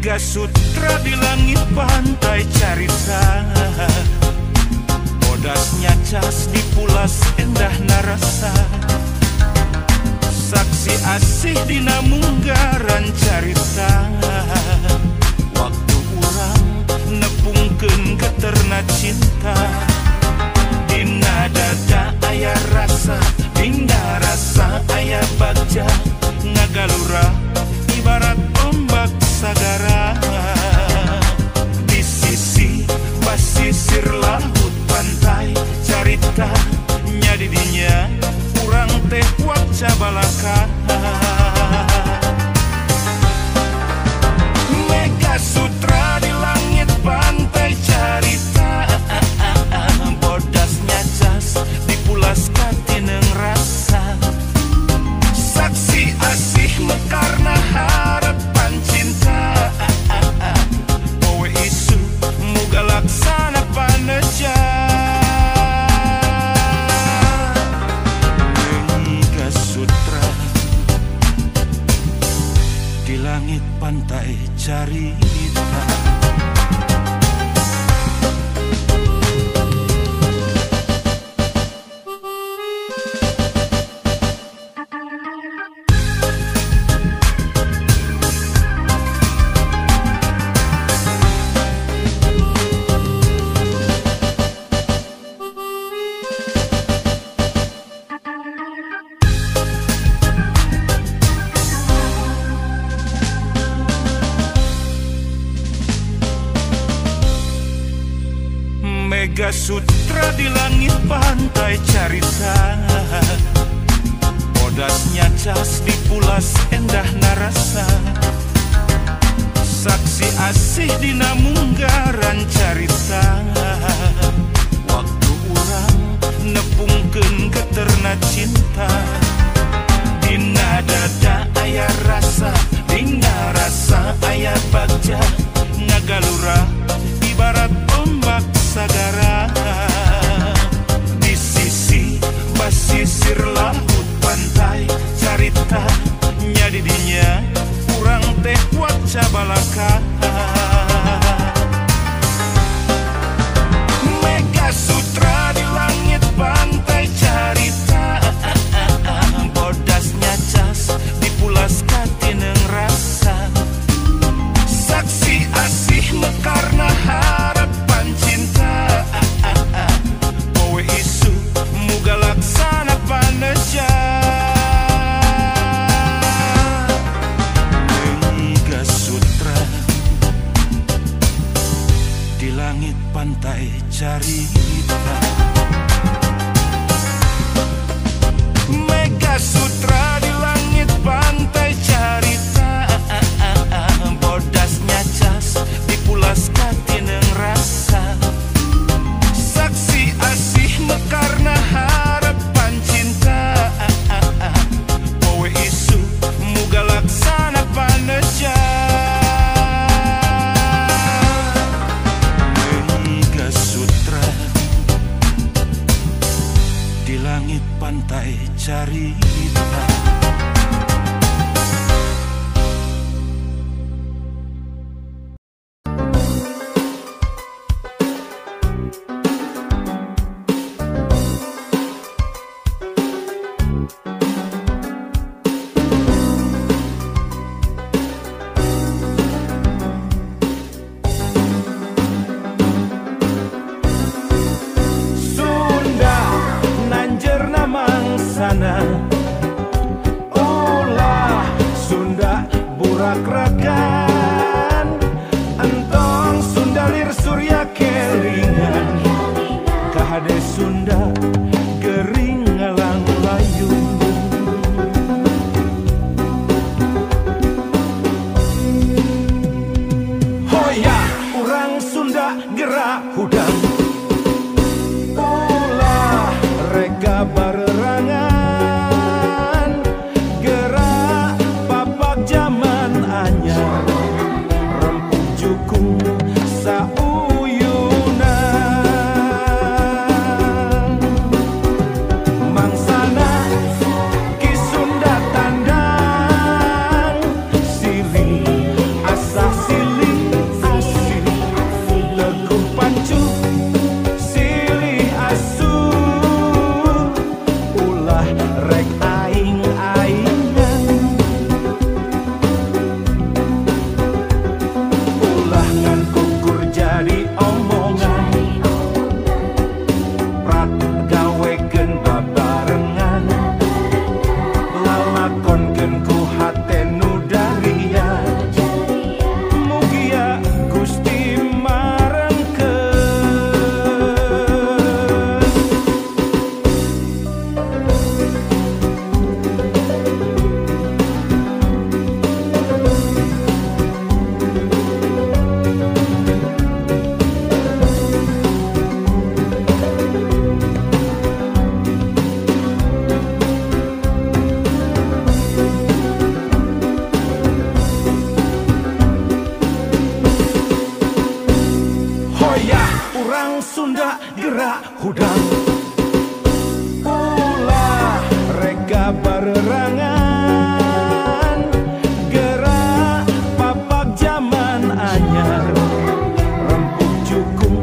Mega Sutra di langit pantai carita, bodasnya cas di pulas endah narasa, saksi asih dina munggaran carita, waktu urang nepungkeun geterna cinta. Dina dada aya rasa, dina rasa aya bagja, ngagalura ibarat ombak sagara. Di sisi basisir laut pantai carita, nya di dinya urang teh waca balaka. Mega Sutra di langit pantai carita, bodasnya cas dipulas katineng rasa, saksi asih mekarna harapan cinta. Kowe isu muga laksana paneja. Mega Sutra di langit pantai carita. Mega Sutra di langit pantai carita, bodasnya cas di pulas endah narasa, saksi asih dina munggaran carita, waktu urang nepungkeun geterna cinta. Dina dada aya rasa, dina rasa aya bagja, ngagalura ibarat ombak sagara. Di sisi basisir laut pantai carita, nya di dinya urang teh waca balaka. Mega Sutra di langit pantai carita, bodasnya cas dipulas katineng rasa, saksi asih mekarna harapan cinta. Kowe isu muga laksana paneja. Mega Sutra di langit pantai carita. Mega Sutra di langit pantai carita, bodasnya cas dipulas katineng rasa, saksi asih mekarna harapan cinta. Kowe isu muga laksana paneja. Mega Sutra di langit pantai carita. Ulah Sunda burak-rakan, entong Sunda lir surya kelingan, kahade Sunda gering ngalang layung. Hoya urang Sunda gerak hudang, ulah rega barerangan, gerak papak zaman anyar, rempuk jukung sauyunan. Mangsana ki Sunda tandang, silih asa silih hudang ulah reka barerangan gerak papak zaman anyar rempuk jukung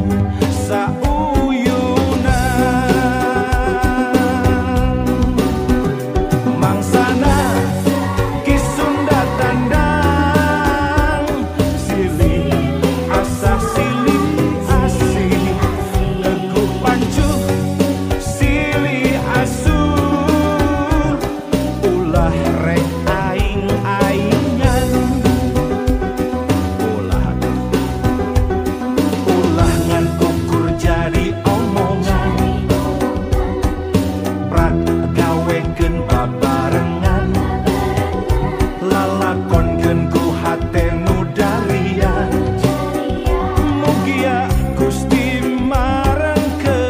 sauyunan mangsana kisunda tandang silih asah silih asih teguh pancu silih asuh ulah rek aing-aingan ulah ngan ukur jadi omongan prat gawekeun babarengan lalakonkeun ku hate nu darian mugia Gusti marengkeun.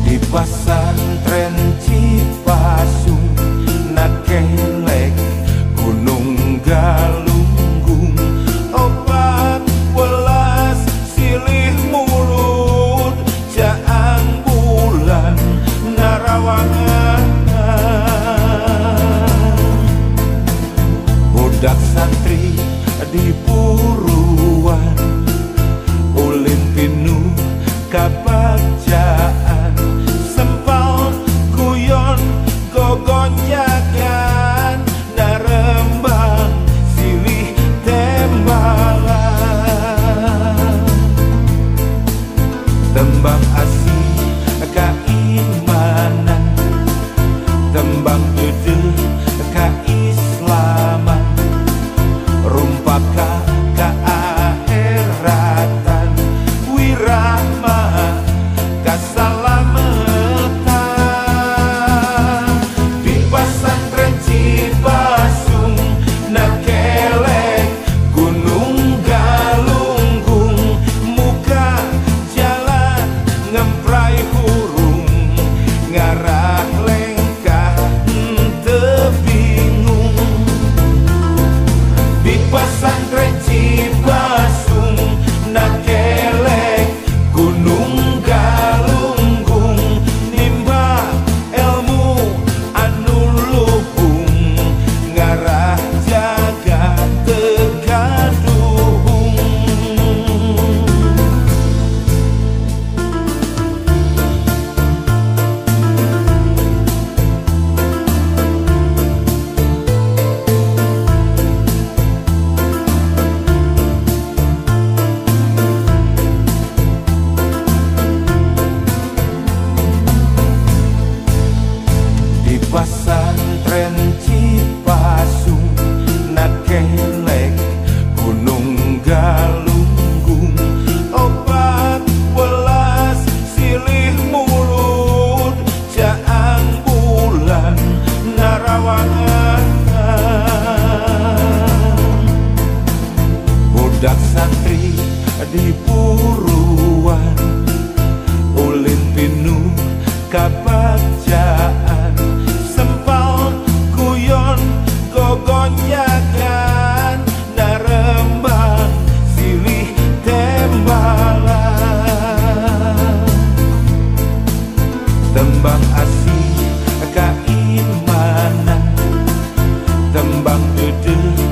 Di pasantren Cipasung nakelek Gunung Galunggung 14 silih mulut jaang bulan narawangan budak santri di Puruan ulin pinu kabajaan sempal guyon gogonjagan narembang silih tembalan tembang asih keimanan tembang gedeh keislaman rumpaka keakhiratan wirahma kasalamatan di pasantren Cipasung nakelek Gunung Galunggung muka jalan ngemprai hurung ngarah lengkah teu bingung di pasantren Cipasung nakelek Gunung Galunggung nimba ilmu anu lupung ngarah jaga tegaduhung. Di pasantren Cipasung nakelek Gunung Galunggung 14 silih mulut jaang bulan narawangan budak santri di Puruan ulin pinu kabajaan sempal guyon gogonjagan narembang silih tembalan tembang asih keimanan tembang gedeh